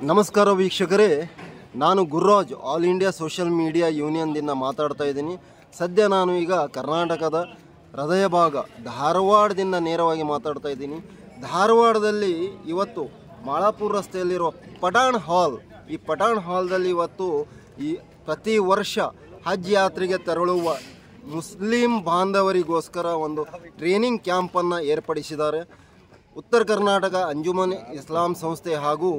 ನಮಸ್ಕಾರ ವೀಕ್ಷಕರೇ, ನಾನು Gururaj all India social media ಯೂನಿಯನ್ದಿಂದ ಮಾತಾಡ್ತಾ ಇದ್ದೀನಿ. ಸದ್ಯ ನಾನು ಈಗ ಕರ್ನಾಟಕದ ಹೃದಯ ಭಾಗ ಧಾರವಾಡದಿಂದ ನೇರವಾಗಿ ಮಾತಾಡ್ತಾ ಇದ್ದೀನಿ. ಧಾರವಾಡದಲ್ಲಿ ಇವತ್ತು ಮಾಳಾಪುರ ರಸ್ತೆಯಲ್ಲಿರುವ ಪಠಾಣ್ ಹಾಲ್, ಈ ಪಠಾಣ್ ಹಾಲ್ದಲ್ಲಿ ಇವತ್ತು ಈ ಪ್ರತಿ ವರ್ಷ ಹಜ್ ಯಾತ್ರೆಗೆ ತೆರಳುವ ಮುಸ್ಲಿಂ ಬಾಂಧವರಿಗೋಸ್ಕರ ಒಂದು ಟ್ರೈನಿಂಗ್ ಕ್ಯಾಂಪನ್ನು ಏರ್ಪಡಿಸಿದ್ದಾರೆ. ಉತ್ತರ ಕರ್ನಾಟಕ ಅಂಜುಮನ್ ಇಸ್ಲಾಂ ಸಂಸ್ಥೆ ಹಾಗೂ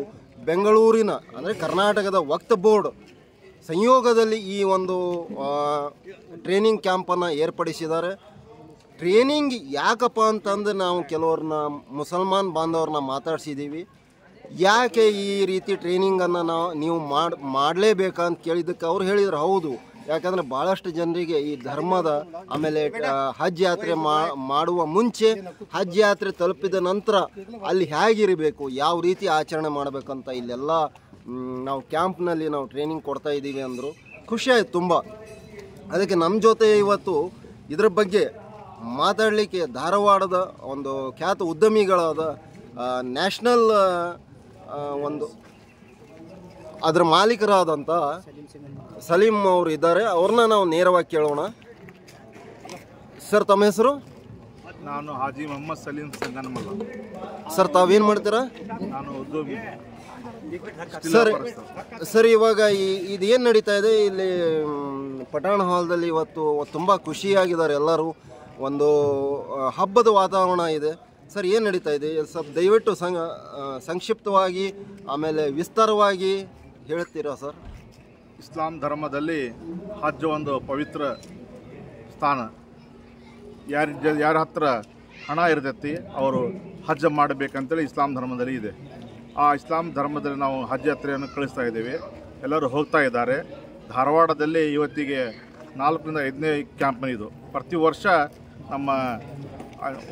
ಬೆಂಗಳೂರಿನ ಅಂದರೆ ಕರ್ನಾಟಕದ ವಕ್ಫ್ ಬೋರ್ಡ್ ಸಂಯೋಗದಲ್ಲಿ ಈ ಒಂದು ಟ್ರೈನಿಂಗ್ ಕ್ಯಾಂಪನ್ನು ಏರ್ಪಡಿಸಿದ್ದಾರೆ. ಟ್ರೈನಿಂಗ್ ಯಾಕಪ್ಪ ಅಂತಂದು ನಾವು ಕೆಲವ್ರನ್ನ ಮುಸಲ್ಮಾನ್ ಬಾಂಧವ್ರನ್ನ ಮಾತಾಡ್ಸಿದ್ದೀವಿ. ಯಾಕೆ ಈ ರೀತಿ ಟ್ರೈನಿಂಗನ್ನು ನೀವು ಮಾಡಲೇಬೇಕಂತ ಕೇಳಿದ್ದಕ್ಕೆ ಅವ್ರು ಹೇಳಿದ್ರು ಹೌದು, ಯಾಕಂದರೆ ಭಾಳಷ್ಟು ಜನರಿಗೆ ಈ ಧರ್ಮದ ಆಮೇಲೆ ಹಜ್ ಯಾತ್ರೆ ಮಾಡುವ ಮುಂಚೆ ಹಜ್ ಯಾತ್ರೆ ತಲುಪಿದ ನಂತರ ಅಲ್ಲಿ ಹೇಗಿರಬೇಕು, ಯಾವ ರೀತಿ ಆಚರಣೆ ಮಾಡಬೇಕಂತ ಇಲ್ಲೆಲ್ಲ ನಾವು ಕ್ಯಾಂಪ್ನಲ್ಲಿ ನಾವು ಟ್ರೈನಿಂಗ್ ಕೊಡ್ತಾ ಇದ್ದೀವಿ ಅಂದರು. ಖುಷಿ ಆಯಿತು ತುಂಬ. ಅದಕ್ಕೆ ನಮ್ಮ ಜೊತೆ ಇವತ್ತು ಇದರ ಬಗ್ಗೆ ಮಾತಾಡಲಿಕ್ಕೆ ಧಾರವಾಡದ ಒಂದು ಖ್ಯಾತ ಉದ್ಯಮಿಗಳಾದ ನ್ಯಾಷನಲ್ ಒಂದು ಅದರ ಮಾಲೀಕರಾದಂಥ ಸಲೀಂ ಅವರು ಇದ್ದಾರೆ. ಅವ್ರನ್ನ ನಾವು ನೇರವಾಗಿ ಕೇಳೋಣ. ಸರ್, ತಮ್ಮ ಹೆಸರು? ನಾನು ಹಾಜಿ ಮೊಹಮ್ಮದ್ ಸಲೀಂ ಸಂಗನಮಲ್ಲ. ಸರ್, ತಾವೇನು ಮಾಡ್ತೀರಾ? ನಾನು ಉದ್ಯೋಗಿ. ಸರ್, ಇವಾಗ ಇದೇನು ನಡೀತಾ ಇದೆ ಇಲ್ಲಿ ಪಠಾಣ್ ಹಾಲ್ದಲ್ಲಿ? ಇವತ್ತು ತುಂಬ ಖುಷಿಯಾಗಿದ್ದಾರೆ ಎಲ್ಲರೂ, ಒಂದು ಹಬ್ಬದ ವಾತಾವರಣ ಇದೆ. ಸರ್, ಏನು ನಡೀತಾ ಇದೆ ಸ್ವಲ್ಪ ದಯವಿಟ್ಟು ಸಂಕ್ಷಿಪ್ತವಾಗಿ ಆಮೇಲೆ ವಿಸ್ತಾರವಾಗಿ ಹೇಳ್ತೀರಾ ಸರ್? ಇಸ್ಲಾಂ ಧರ್ಮದಲ್ಲಿ ಹಜ್ ಒಂದು ಪವಿತ್ರ ಸ್ಥಾನ. ಯಾರ ಹತ್ರ ಹಣ ಇರ್ತೈತಿ ಅವರು ಹಜ್ ಮಾಡಬೇಕಂತೇಳಿ ಇಸ್ಲಾಂ ಧರ್ಮದಲ್ಲಿ ಇದೆ. ಆ ಇಸ್ಲಾಂ ಧರ್ಮದಲ್ಲಿ ನಾವು ಹಜ್ ಯಾತ್ರೆಯನ್ನು ಕಳಿಸ್ತಾ ಇದ್ದೇವೆ. ಎಲ್ಲರೂ ಹೋಗ್ತಾ ಇದ್ದಾರೆ. ಧಾರವಾಡದಲ್ಲಿ ಇವತ್ತಿಗೆ 4ರಿಂದ 5ನೇ ಕ್ಯಾಂಪ್ ಇದು. ಪ್ರತಿ ವರ್ಷ ನಮ್ಮ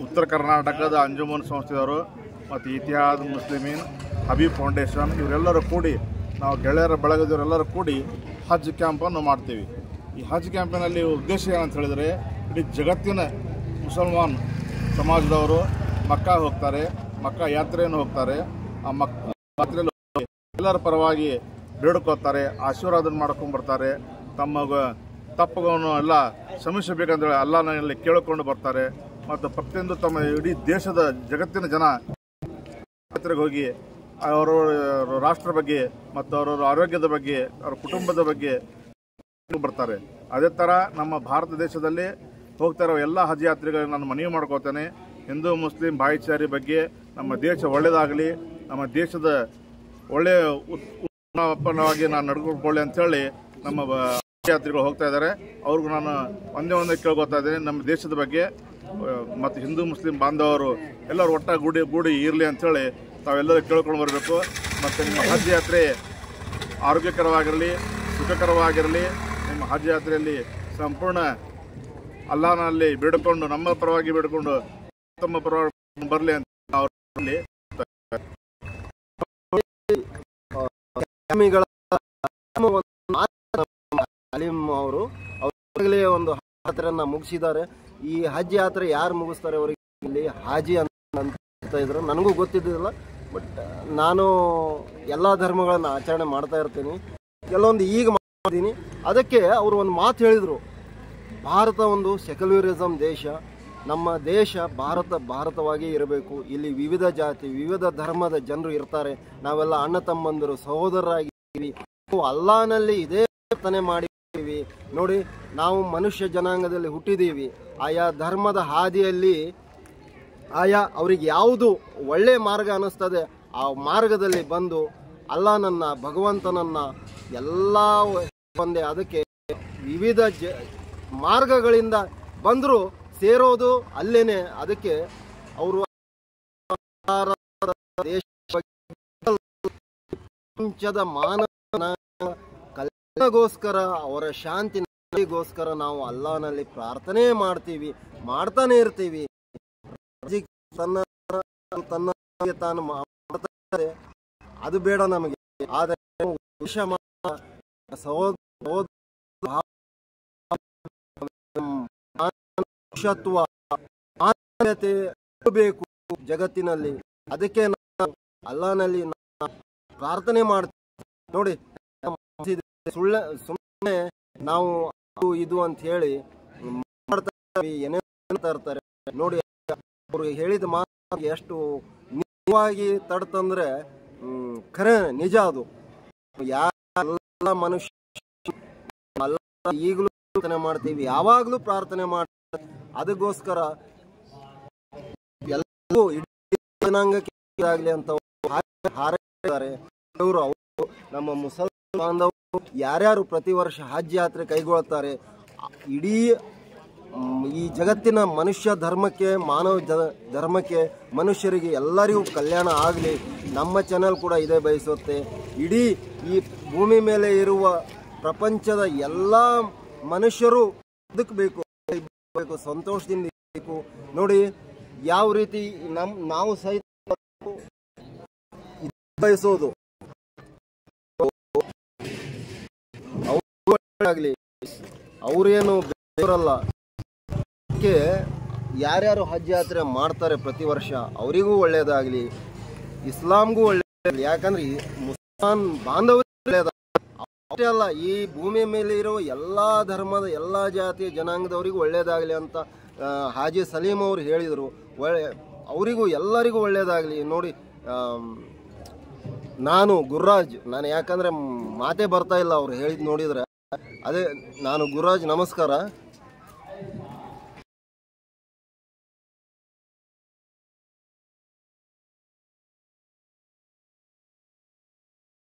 ಉತ್ತರ ಕರ್ನಾಟಕದ ಅಂಜುಮನ್ ಸಂಸ್ಥೆಯವರು ಮತ್ತು ಇತಿಹಾದ್ ಮುಸ್ಲಿಮೀನ್ ಹಬೀಬ್ ಫೌಂಡೇಶನ್ ಇವರೆಲ್ಲರೂ ಕೂಡಿ, ನಾವು ಗೆಳೆಯರ ಬಳಗದವರೆಲ್ಲರೂ ಕೂಡಿ ಹಜ್ ಕ್ಯಾಂಪನ್ನು ಮಾಡ್ತೀವಿ. ಈ ಹಜ್ ಕ್ಯಾಂಪಿನಲ್ಲಿ ಉದ್ದೇಶ ಏನಂತ ಹೇಳಿದರೆ, ಇಡೀ ಜಗತ್ತಿನ ಮುಸಲ್ಮಾನ್ ಸಮಾಜದವರು ಮಕ್ಕಾ ಹೋಗ್ತಾರೆ, ಮಕ್ಕಾ ಯಾತ್ರೆಯನ್ನು ಹೋಗ್ತಾರೆ. ಆ ಯಾತ್ರೆಯಲ್ಲಿ ಎಲ್ಲರ ಪರವಾಗಿ ಬೇಡ್ಕೋತಾರೆ, ಆಶೀರ್ವಾದ ಮಾಡ್ಕೊಂಡ್ಬರ್ತಾರೆ. ತಮ್ಮ ತಪ್ಪುಗಳನ್ನು ಎಲ್ಲ ಕ್ಷಮಿಸಬೇಕಂತೇಳಿ ಅಲ್ಲಾಹನಲ್ಲಿ ಕೇಳಿಕೊಂಡು ಬರ್ತಾರೆ. ಮತ್ತು ಪ್ರತಿಯೊಂದು ತಮ್ಮ ಇಡೀ ದೇಶದ ಜಗತ್ತಿನ ಜನ ಯಾತ್ರೆಗೆ ಹೋಗಿ ಅವರ ರಾಷ್ಟ್ರ ಬಗ್ಗೆ ಮತ್ತು ಅವರವರ ಆರೋಗ್ಯದ ಬಗ್ಗೆ, ಅವರ ಕುಟುಂಬದ ಬಗ್ಗೆ ಬರ್ತಾರೆ. ಅದೇ ಥರ ನಮ್ಮ ಭಾರತ ದೇಶದಲ್ಲಿ ಹೋಗ್ತಾ ಇರೋ ಎಲ್ಲ ಹಜ್ ಯಾತ್ರಿಗಳಿಗೆ ನಾನು ಮನವಿ ಮಾಡ್ಕೋತೇನೆ, ಹಿಂದೂ ಮುಸ್ಲಿಂ ಭಾಯಿಚಾರಿ ಬಗ್ಗೆ ನಮ್ಮ ದೇಶ ಒಳ್ಳೆಯದಾಗಲಿ, ನಮ್ಮ ದೇಶದ ಒಳ್ಳೆಯ ಉತ್ಪನ್ನವಾಗಿ ನಾನು ನಡ್ಕೊಳ್ಕೊಳ್ಳಿ ಅಂಥೇಳಿ ನಮ್ಮ ಯಾತ್ರಿಗಳು ಹೋಗ್ತಾ ಇದ್ದಾರೆ. ಅವ್ರಿಗೂ ನಾನು ಒಂದೇ ಕೇಳ್ಕೊತಾ ಇದ್ದೇನೆ, ನಮ್ಮ ದೇಶದ ಬಗ್ಗೆ ಮತ್ತು ಹಿಂದೂ ಮುಸ್ಲಿಂ ಬಾಂಧವರು ಎಲ್ಲರೂ ಒಟ್ಟಾಗಿ ಗೂಡಿ ಇರಲಿ ಅಂಥೇಳಿ ತಾವೆಲ್ಲರೂ ಕೇಳ್ಕೊಂಡು ಬರಬೇಕು. ಮತ್ತು ನಿಮ್ಮ ಹಜ್ ಯಾತ್ರೆ ಆರೋಗ್ಯಕರವಾಗಿರಲಿ, ಸುಖಕರವಾಗಿರಲಿ. ನಿಮ್ಮ ಹಜ್ ಯಾತ್ರೆಯಲ್ಲಿ ಸಂಪೂರ್ಣ ಅಲ್ಲಾಹನಲ್ಲಿ ಬೇಡಿಕೊಂಡು, ನಮ್ಮ ಪರವಾಗಿ ಬೇಡಿಕೊಂಡು ತಮ್ಮ ಪರವಾಗಿ ಬರಲಿ ಅಂತ ಅವರಲ್ಲಿ ಅವರು ಅವರಾಗಲೇ ಒಂದು ಯಾತ್ರೆಯನ್ನು ಮುಗಿಸಿದ್ದಾರೆ. ಈ ಹಜ್ ಯಾತ್ರೆ ಯಾರು ಮುಗಿಸ್ತಾರೆ ಅವರಿಗೆ ಇಲ್ಲಿ ಹಾಜಿ ಅಂತ ಇದ್ರು. ನನಗೂ ಗೊತ್ತಿದ್ದಿಲ್ಲ, ಬಟ್ ನಾನು ಎಲ್ಲ ಧರ್ಮಗಳನ್ನು ಆಚರಣೆ ಮಾಡ್ತಾ ಇರ್ತೀನಿ, ಕೆಲವೊಂದು ಈಗ ಮಾಡ್ತೀನಿ. ಅದಕ್ಕೆ ಅವರು ಒಂದು ಮಾತು ಹೇಳಿದರು, ಭಾರತ ಒಂದು ಸೆಕ್ಯುಲರಿಸಮ್ ದೇಶ, ನಮ್ಮ ದೇಶ ಭಾರತವಾಗಿ ಇರಬೇಕು. ಇಲ್ಲಿ ವಿವಿಧ ಜಾತಿ ವಿವಿಧ ಧರ್ಮದ ಜನರು ಇರ್ತಾರೆ, ನಾವೆಲ್ಲ ಅಣ್ಣ ತಮ್ಮಂದರು ಸಹೋದರರಾಗಿದ್ದೀವಿ, ಅಲ್ಲಾಹನಲ್ಲಿ ಇದೇ ಪ್ರಾರ್ಥನೆ ಮಾಡಿದ್ದೀವಿ. ನೋಡಿ, ನಾವು ಮನುಷ್ಯ ಜನಾಂಗದಲ್ಲಿ ಹುಟ್ಟಿದ್ದೀವಿ. ಆಯಾ ಧರ್ಮದ ಹಾದಿಯಲ್ಲಿ ಅವರಿಗೆ ಯಾವುದು ಒಳ್ಳೆ ಮಾರ್ಗ ಅನ್ನಿಸ್ತದೆ ಆ ಮಾರ್ಗದಲ್ಲಿ ಬಂದು ಅಲ್ಲಾಹನನ್ನ, ಭಗವಂತನನ್ನ ಎಲ್ಲ ಒಂದೇ. ಅದಕ್ಕೆ ವಿವಿಧ ಮಾರ್ಗಗಳಿಂದ ಬಂದರೂ ಸೇರೋದು ಅಲ್ಲೇನೆ. ಅದಕ್ಕೆ ಅವರು ದೇಶದ ಮಾನವ ಕಲ್ಯಾಣಗೋಸ್ಕರ, ಅವರ ಶಾಂತಿಗೋಸ್ಕರ ನಾವು ಅಲ್ಲಾಹನಲ್ಲಿ ಪ್ರಾರ್ಥನೆ ಮಾಡ್ತಾನೆ ಇರ್ತೀವಿ. ತಾನು ಮಾಡ್ತಾರೆ, ಅದು ಬೇಡ ನಮಗೆ. ಆದರೆ ಮಾನವತೆ ಬೇಕು ಜಗತ್ತಿನಲ್ಲಿ. ಅದಕ್ಕೆ ನಾವು ಅಲ್ಲಾಹನಲ್ಲಿ ಪ್ರಾರ್ಥನೆ ಮಾಡ್ತೀವಿ ನೋಡಿ. ಸುಮ್ಮನೆ ನಾವು ಇದು ಅಂತ ಹೇಳಿ ಮಾಡ್ತಾರೆ, ಏನೇ ಇರ್ತಾರೆ ನೋಡಿ. ಅವರು ಹೇಳಿದ ಮಾತು ಎಷ್ಟು ನಿಜವಾಗಿ ತಡ್ತಂದ್ರೆ ಖರೆ ನಿಜ. ಅದು ಎಲ್ಲ ಮನುಷ್ಯ ಈಗಲೂ ಪ್ರಾರ್ಥನೆ ಮಾಡ್ತೀವಿ, ಯಾವಾಗಲೂ ಪ್ರಾರ್ಥನೆ ಮಾಡ್ತೀವಿ. ಅದಕ್ಕೋಸ್ಕರ ಎಲ್ಲರೂ ಇಡೀ ಜನಾಂಗಕ್ಕೆ ಆಗಲಿ ಅಂತ ಹಾರೈಸಿದ್ದಾರೆ. ಅವರು ನಮ್ಮ ಮುಸಲ್ಮಾನ ಬಾಂಧವರು ಯಾರ್ಯಾರು ಪ್ರತಿ ವರ್ಷ ಹಜ್ ಯಾತ್ರೆ ಕೈಗೊಳ್ಳುತ್ತಾರೆ, ಇಡೀ ಈ ಜಗತ್ತಿನ ಮನುಷ್ಯ ಧರ್ಮಕ್ಕೆ, ಮಾನವ ಧರ್ಮಕ್ಕೆ, ಮನುಷ್ಯರಿಗೆ ಎಲ್ಲರಿಗೂ ಕಲ್ಯಾಣ ಆಗಲಿ. ನಮ್ಮ ಚಾನೆಲ್ ಕೂಡ ಇದೇ ಬಯಸುತ್ತೆ. ಇಡೀ ಈ ಭೂಮಿ ಮೇಲೆ ಇರುವ ಪ್ರಪಂಚದ ಎಲ್ಲ ಮನುಷ್ಯರು ಬದುಕಬೇಕು, ಸಂತೋಷದಿಂದ ಇರಬೇಕು. ನೋಡಿ ಯಾವ ರೀತಿ ನಾವು ಸಹಿತ ಬಯಸೋದು ಆಗಲಿ. ಅವರೇನು ಬೇರಲ್ಲ. ಯಾರ್ಯಾರು ಹಜ್ ಯಾತ್ರೆ ಮಾಡ್ತಾರೆ ಪ್ರತಿ ವರ್ಷ ಅವರಿಗೂ ಒಳ್ಳೇದಾಗಲಿ, ಇಸ್ಲಾಂಗೂ ಒಳ್ಳೇದಾಗಲಿ. ಯಾಕಂದ್ರೆ ಮುಸಲ್ಮಾನ್ ಬಾಂಧವರಿಗೆ ಒಳ್ಳೇದಾಗಲಿ ಅಷ್ಟೇ ಅಲ್ಲ, ಈ ಭೂಮಿಯ ಮೇಲೆ ಇರುವ ಎಲ್ಲ ಧರ್ಮದ ಎಲ್ಲ ಜಾತಿಯ ಜನಾಂಗದವರಿಗೂ ಒಳ್ಳೇದಾಗಲಿ ಅಂತ ಹಾಜಿ ಸಲೀಂ ಅವರು ಹೇಳಿದರು. ಅವರಿಗೂ ಎಲ್ಲರಿಗೂ ಒಳ್ಳೇದಾಗಲಿ. ನೋಡಿ ನಾನು ಗುರ್ರಾಜ್, ನಾನು ಯಾಕಂದ್ರೆ ಮಾತೇ ಬರ್ತಾ ಇಲ್ಲ ಅವ್ರು ಹೇಳಿದ್ ನೋಡಿದ್ರೆ. ಅದೇ ನಾನು ಗುರ್ರಾಜ್, ನಮಸ್ಕಾರ.